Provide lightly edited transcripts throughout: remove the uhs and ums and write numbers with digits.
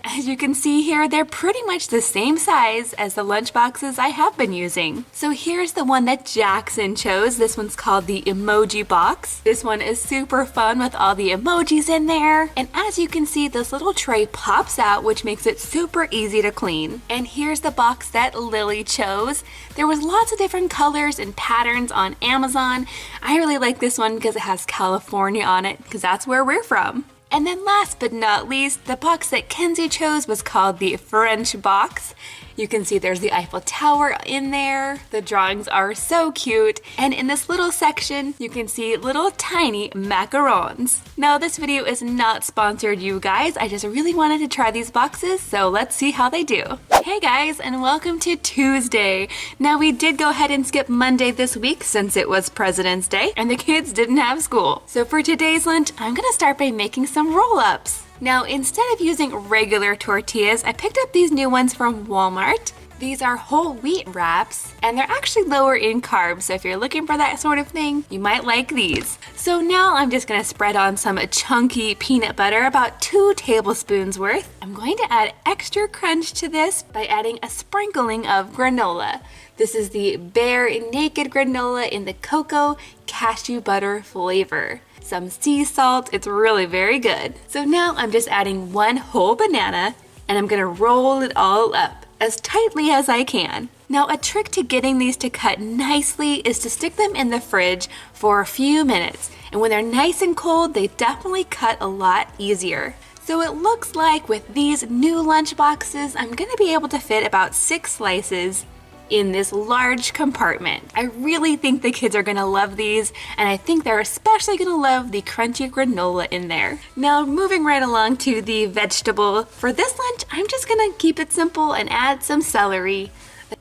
but as you can see here, they're pretty much the same size as the lunch boxes I have been using. So here's the one that Jackson chose. This one's called the emoji box. This one is super fun with all the emojis in there. And as you can see, this little tray pops out, which makes it super easy to clean. And here's the box that Lily chose. There was lots of different colors and patterns on Amazon. I really like this one because it has California on it, because that's where we're from. And then last but not least, the box that Kenzie chose was called the French box. You can see there's the Eiffel Tower in there. The drawings are so cute. And in this little section, you can see little tiny macarons. Now, this video is not sponsored, you guys. I just really wanted to try these boxes, so let's see how they do. Hey guys, and welcome to Tuesday. Now, we did go ahead and skip Monday this week since it was President's Day and the kids didn't have school. So for today's lunch, I'm gonna start by making some roll-ups. Now, instead of using regular tortillas, I picked up these new ones from Walmart. These are whole wheat wraps, and they're actually lower in carbs, so if you're looking for that sort of thing, you might like these. So now I'm just gonna spread on some chunky peanut butter, about 2 tablespoons worth. I'm going to add extra crunch to this by adding a sprinkling of granola. This is the Bare Naked granola in the cocoa cashew butter flavor. Some sea salt, it's really very good. So now I'm just adding 1 whole banana, and I'm gonna roll it all up as tightly as I can. Now, a trick to getting these to cut nicely is to stick them in the fridge for a few minutes. And when they're nice and cold, they definitely cut a lot easier. So it looks like with these new lunch boxes, I'm gonna be able to fit about 6 slices in this large compartment. I really think the kids are gonna love these, and I think they're especially gonna love the crunchy granola in there. Now, moving right along to the vegetable. For this lunch, I'm just gonna keep it simple and add some celery.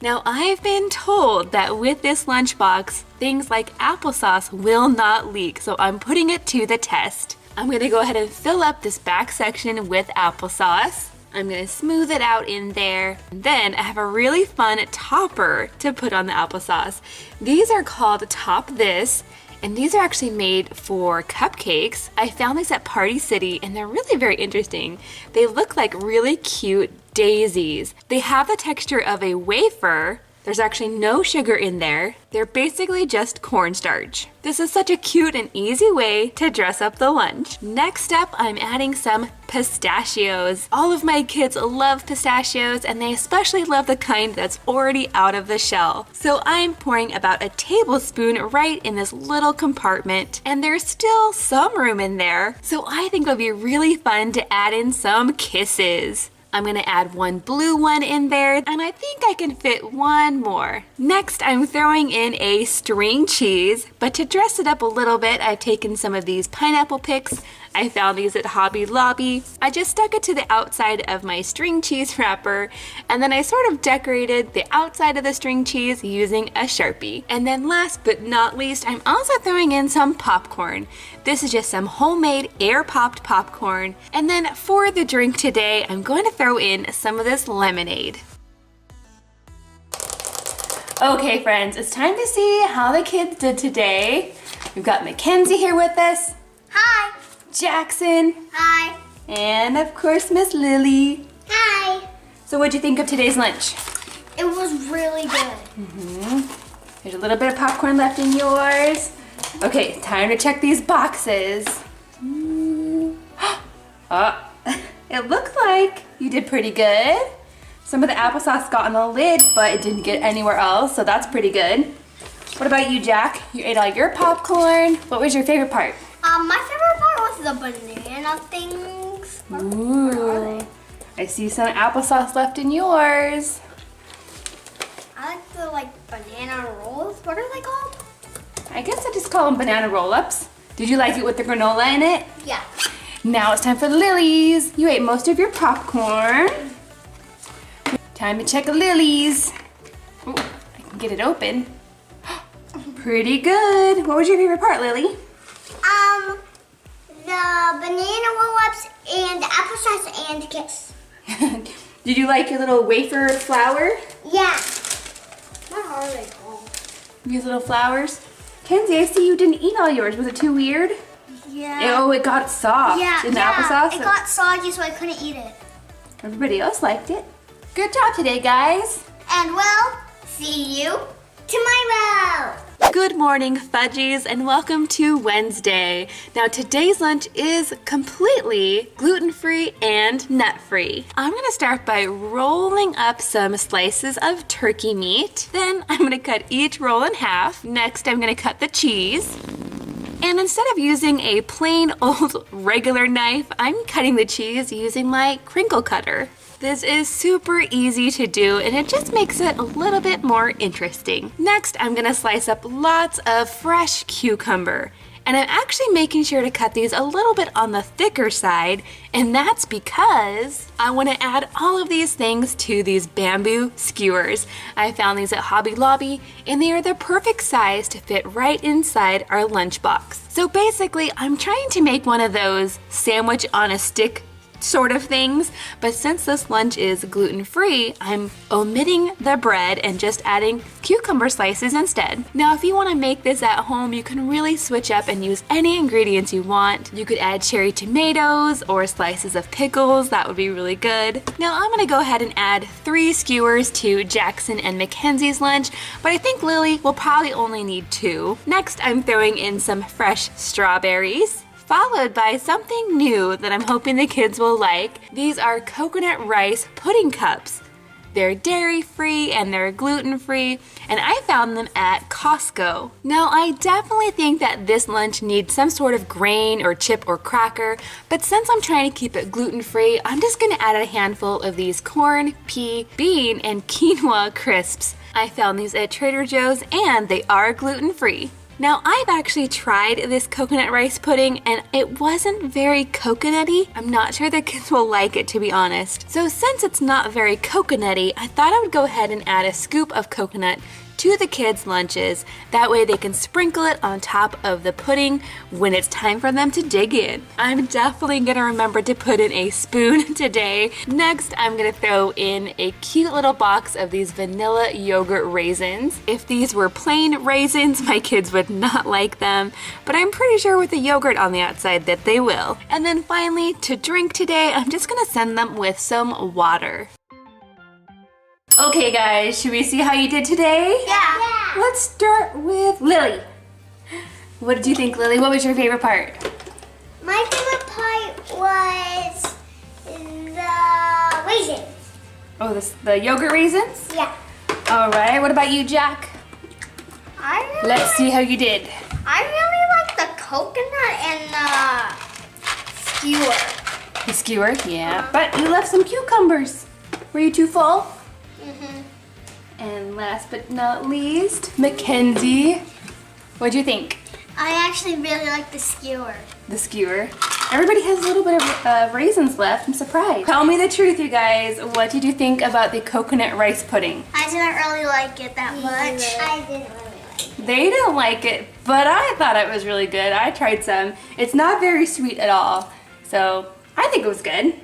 Now, I've been told that with this lunchbox, things like applesauce will not leak, so I'm putting it to the test. I'm gonna go ahead and fill up this back section with applesauce. I'm gonna smooth it out in there. And then I have a really fun topper to put on the applesauce. These are called Top This, and these are actually made for cupcakes. I found these at Party City, and they're really very interesting. They look like really cute daisies. They have the texture of a wafer. There's actually no sugar in there. They're basically just cornstarch. This is such a cute and easy way to dress up the lunch. Next up, I'm adding some pistachios. All of my kids love pistachios, and they especially love the kind that's already out of the shell. So I'm pouring about a tablespoon right in this little compartment, and there's still some room in there. So I think it'll be really fun to add in some kisses. I'm gonna add 1 blue one in there, and I think I can fit 1 more. Next, I'm throwing in a string cheese, but to dress it up a little bit, I've taken some of these pineapple picks. I found these at Hobby Lobby. I just stuck it to the outside of my string cheese wrapper, and then I sort of decorated the outside of the string cheese using a Sharpie. And then last but not least, I'm also throwing in some popcorn. This is just some homemade air-popped popcorn. And then for the drink today, I'm going to throw in some of this lemonade. Okay friends, it's time to see how the kids did today. We've got Mackenzie here with us. Hi. Jackson. Hi. And of course, Miss Lily. Hi. So what'd you think of today's lunch? It was really good. There's a little bit of popcorn left in yours. Okay, time to check these boxes. Oh, it looks like you did pretty good. Some of the applesauce got on the lid, but it didn't get anywhere else, so that's pretty good. What about you, Jack? You ate all your popcorn. What was your favorite part? My favorite part was the banana things. Ooh, I see some applesauce left in yours. I like the banana rolls. What are they called? I guess I just call them banana roll-ups. Did you like it with the granola in it? Yeah. Now it's time for Lily's. You ate most of your popcorn. Time to check Lily's. Ooh, I can get it open. Pretty good. What was your favorite part, Lily? The banana roll-ups and the applesauce and the kiss. Did you like your little wafer flower? Yeah. What are they called? These little flowers? Kenzie, I see you didn't eat all yours. Was it too weird? Yeah. Oh, it got soft in the applesauce? It got soggy, so I couldn't eat it. Everybody else liked it. Good job today, guys. And we'll see you tomorrow. Good morning, Fudgies, and welcome to Wednesday. Now, today's lunch is completely gluten-free and nut-free. I'm gonna start by rolling up some slices of turkey meat. Then I'm gonna cut each roll in half. Next, I'm gonna cut the cheese. And instead of using a plain old regular knife, I'm cutting the cheese using my crinkle cutter. This is super easy to do and it just makes it a little bit more interesting. Next, I'm gonna slice up lots of fresh cucumber. And I'm actually making sure to cut these a little bit on the thicker side, and that's because I want to add all of these things to these bamboo skewers. I found these at Hobby Lobby, and they are the perfect size to fit right inside our lunchbox. So basically, I'm trying to make one of those sandwich on a stick sort of things, but since this lunch is gluten-free, I'm omitting the bread and just adding cucumber slices instead. Now, if you want to make this at home, you can really switch up and use any ingredients you want. You could add cherry tomatoes or slices of pickles. That would be really good. Now, I'm going to go ahead and add 3 skewers to Jackson and Mackenzie's lunch, but I think Lily will probably only need 2. Next, I'm throwing in some fresh strawberries, followed by something new that I'm hoping the kids will like. These are coconut rice pudding cups. They're dairy-free and they're gluten-free, and I found them at Costco. Now, I definitely think that this lunch needs some sort of grain or chip or cracker, but since I'm trying to keep it gluten-free, I'm just gonna add a handful of these corn, pea, bean, and quinoa crisps. I found these at Trader Joe's and they are gluten-free. Now, I've actually tried this coconut rice pudding and it wasn't very coconutty. I'm not sure the kids will like it, to be honest. So since it's not very coconutty, I thought I would go ahead and add a scoop of coconut to the kids' lunches. That way they can sprinkle it on top of the pudding when it's time for them to dig in. I'm definitely gonna remember to put in a spoon today. Next, I'm gonna throw in a cute little box of these vanilla yogurt raisins. If these were plain raisins, my kids would not like them, but I'm pretty sure with the yogurt on the outside that they will. And then finally, to drink today, I'm just gonna send them with some water. Okay guys, should we see how you did today? Yeah. Let's start with Lily. What did you think, Lily? What was your favorite part? My favorite part was the raisins. Oh, the yogurt raisins? Yeah. All right, what about you, Jack? Let's see how you did. I really like the coconut and the skewer. The skewer, yeah. But you left some cucumbers. Were you too full? And last but not least, Mackenzie. What'd you think? I actually really like the skewer. The skewer. Everybody has a little bit of raisins left. I'm surprised. Tell me the truth, you guys. What did you think about the coconut rice pudding? I didn't really like it that much. I didn't really like it. They didn't like it, but I thought it was really good. I tried some. It's not very sweet at all, so I think it was good.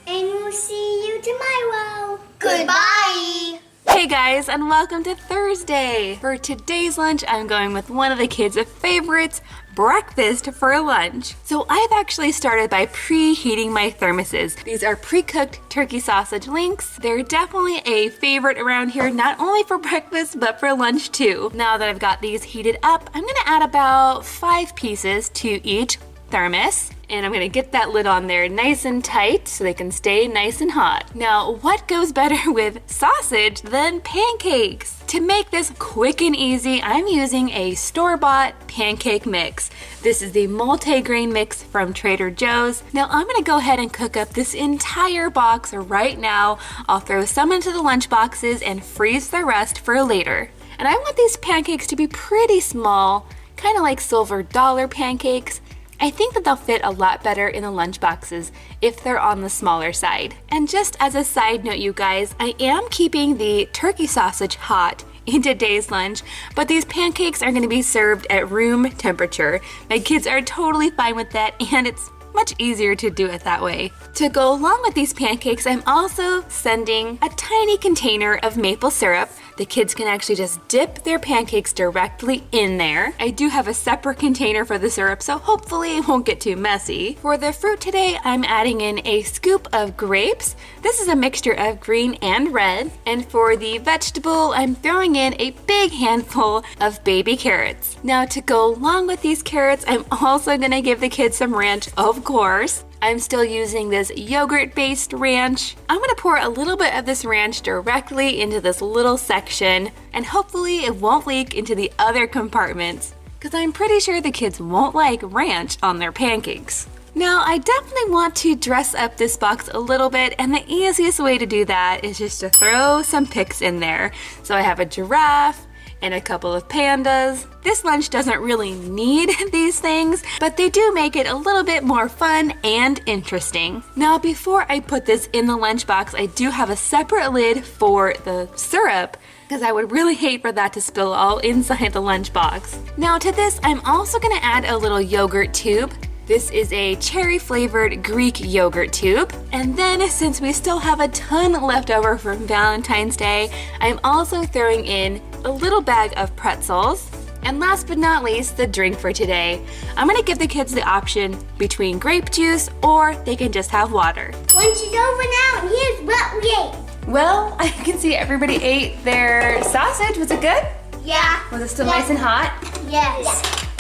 And we'll see you tomorrow. Goodbye. Hey guys, and welcome to Thursday. For today's lunch, I'm going with one of the kids' favorites, breakfast for lunch. So I've actually started by preheating my thermoses. These are pre-cooked turkey sausage links. They're definitely a favorite around here, not only for breakfast, but for lunch too. Now that I've got these heated up, I'm gonna add about 5 pieces to each thermos. And I'm gonna get that lid on there nice and tight so they can stay nice and hot. Now, what goes better with sausage than pancakes? To make this quick and easy, I'm using a store-bought pancake mix. This is the multi-grain mix from Trader Joe's. Now, I'm gonna go ahead and cook up this entire box right now. I'll throw some into the lunch boxes and freeze the rest for later. And I want these pancakes to be pretty small, kind of like silver dollar pancakes. I think that they'll fit a lot better in the lunch boxes if they're on the smaller side. And just as a side note, you guys, I am keeping the turkey sausage hot in today's lunch, but these pancakes are gonna be served at room temperature. My kids are totally fine with that, and it's much easier to do it that way. To go along with these pancakes, I'm also sending a tiny container of maple syrup. The kids can actually just dip their pancakes directly in there. I do have a separate container for the syrup, so hopefully it won't get too messy. For the fruit today, I'm adding in a scoop of grapes. This is a mixture of green and red. And for the vegetable, I'm throwing in a big handful of baby carrots. Now to go along with these carrots, I'm also gonna give the kids some ranch, of course. I'm still using this yogurt-based ranch. I'm gonna pour a little bit of this ranch directly into this little section, and hopefully it won't leak into the other compartments, because I'm pretty sure the kids won't like ranch on their pancakes. Now, I definitely want to dress up this box a little bit, and the easiest way to do that is just to throw some pics in there. So I have a giraffe, and a couple of pandas. This lunch doesn't really need these things, but they do make it a little bit more fun and interesting. Now, before I put this in the lunchbox, I do have a separate lid for the syrup, because I would really hate for that to spill all inside the lunchbox. Now to this, I'm also gonna add a little yogurt tube. This is a cherry-flavored Greek yogurt tube. And then, since we still have a ton left over from Valentine's Day, I'm also throwing in a little bag of pretzels. And last but not least, the drink for today. I'm gonna give the kids the option between grape juice or they can just have water. Lunch is over now, and here's what we ate. Well, I can see everybody ate their sausage. Was it good? Yeah. Was it still nice and hot? Yes.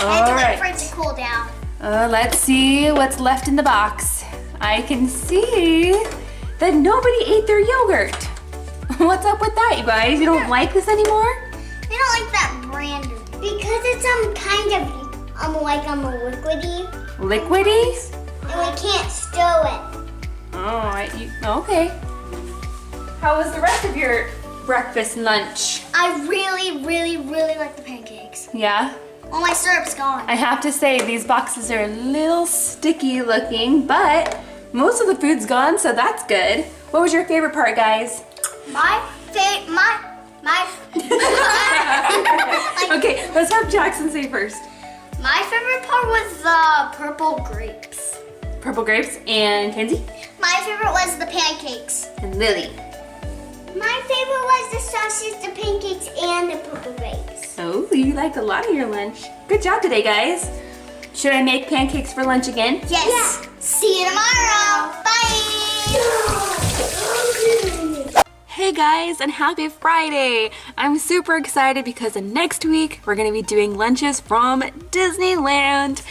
All I had to right. wait for it to cool down. Let's see what's left in the box. I can see that nobody ate their yogurt. What's up with that, you guys? You don't like this anymore? They don't like that brand because it's kind of like liquidy. Liquidy? And we can't stow it. Oh, okay. How was the rest of your breakfast lunch? I really, really, really like the pancakes. Yeah? All my syrup's gone. I have to say, these boxes are a little sticky looking, but most of the food's gone, so that's good. What was your favorite part, guys? Okay, let's have Jackson say first. My favorite part was the purple grapes. Purple grapes. And Kenzie? My favorite was the pancakes. And Lily. My favorite was the sausage, the pancakes, and the purple grapes. Oh, you liked a lot of your lunch. Good job today, guys. Should I make pancakes for lunch again? Yes. Yeah. See you tomorrow. Bye. Hey guys, and happy Friday! I'm super excited because next week we're gonna be doing lunches from Disneyland.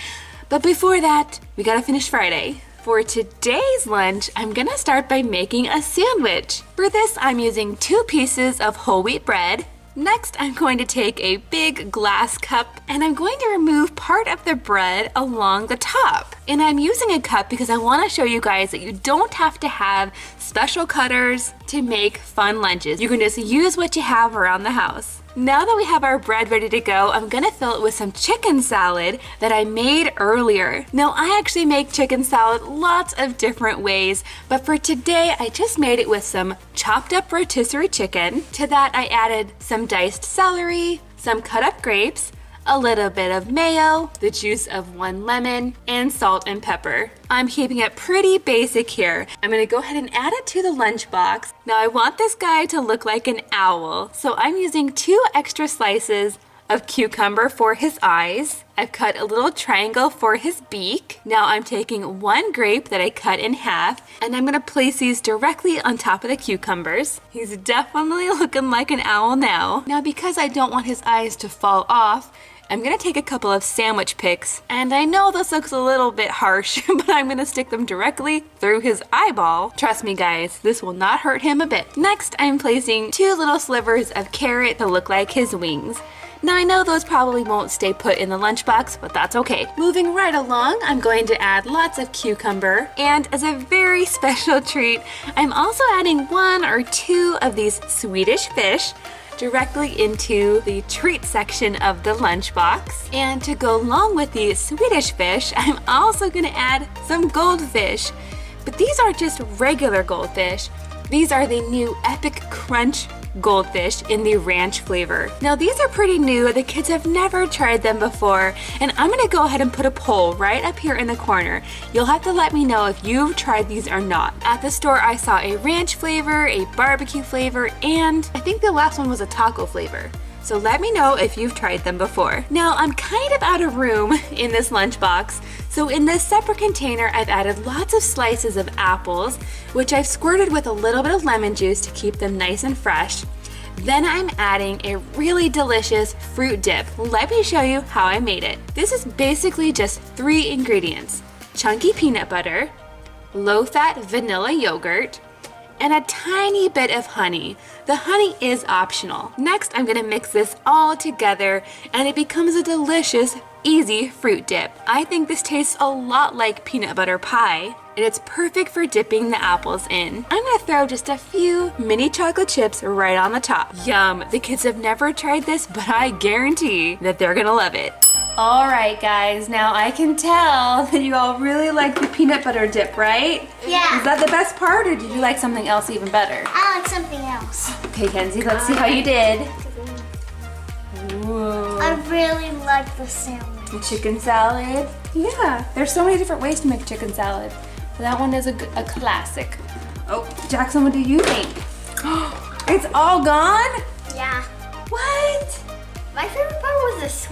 But before that, we gotta finish Friday. For today's lunch, I'm gonna start by making a sandwich. For this, I'm using 2 pieces of whole wheat bread. Next, I'm going to take a big glass cup and I'm going to remove part of the bread along the top. And I'm using a cup because I want to show you guys that you don't have to have special cutters to make fun lunches. You can just use what you have around the house. Now that we have our bread ready to go, I'm gonna fill it with some chicken salad that I made earlier. Now, I actually make chicken salad lots of different ways, but for today, I just made it with some chopped up rotisserie chicken. To that, I added some diced celery, some cut up grapes, a little bit of mayo, the juice of 1 lemon, and salt and pepper. I'm keeping it pretty basic here. I'm gonna go ahead and add it to the lunchbox. Now I want this guy to look like an owl, so I'm using 2 extra slices of cucumber for his eyes. I've cut a little triangle for his beak. Now I'm taking 1 grape that I cut in half, and I'm gonna place these directly on top of the cucumbers. He's definitely looking like an owl now. Now, because I don't want his eyes to fall off, I'm gonna take a couple of sandwich picks, and I know this looks a little bit harsh, but I'm gonna stick them directly through his eyeball. Trust me guys, this will not hurt him a bit. Next, I'm placing 2 little slivers of carrot to look like his wings. Now I know those probably won't stay put in the lunchbox, but that's okay. Moving right along, I'm going to add lots of cucumber, and as a very special treat, I'm also adding 1 or 2 of these Swedish fish directly into the treat section of the lunchbox. And to go along with the Swedish fish, I'm also gonna add some goldfish. But these aren't just regular goldfish. These are the new Epic Crunch goldfish in the ranch flavor. Now these are pretty new, the kids have never tried them before, and I'm gonna go ahead and put a poll right up here in the corner. You'll have to let me know if you've tried these or not. At the store I saw a ranch flavor, a barbecue flavor, and I think the last one was a taco flavor. So let me know if you've tried them before. Now I'm kind of out of room in this lunchbox, so in this separate container I've added lots of slices of apples, which I've squirted with a little bit of lemon juice to keep them nice and fresh. Then I'm adding a really delicious fruit dip. Let me show you how I made it. This is basically just 3 ingredients: chunky peanut butter, low-fat vanilla yogurt, and a tiny bit of honey. The honey is optional. Next, I'm gonna mix this all together and it becomes a delicious, easy fruit dip. I think this tastes a lot like peanut butter pie, and it's perfect for dipping the apples in. I'm gonna throw just a few mini chocolate chips right on the top. Yum, the kids have never tried this, but I guarantee that they're gonna love it. All right, guys, now I can tell that you all really like the peanut butter dip, right? Yeah. Is that the best part, or did you like something else even better? I like something else. Okay, Kenzie, let's see how you did. Whoa. I really like the sandwich. The chicken salad. Yeah, there's so many different ways to make chicken salad. But that one is a classic. Oh, Jackson, what do you think? It's all gone? Yeah. What? My favorite part was the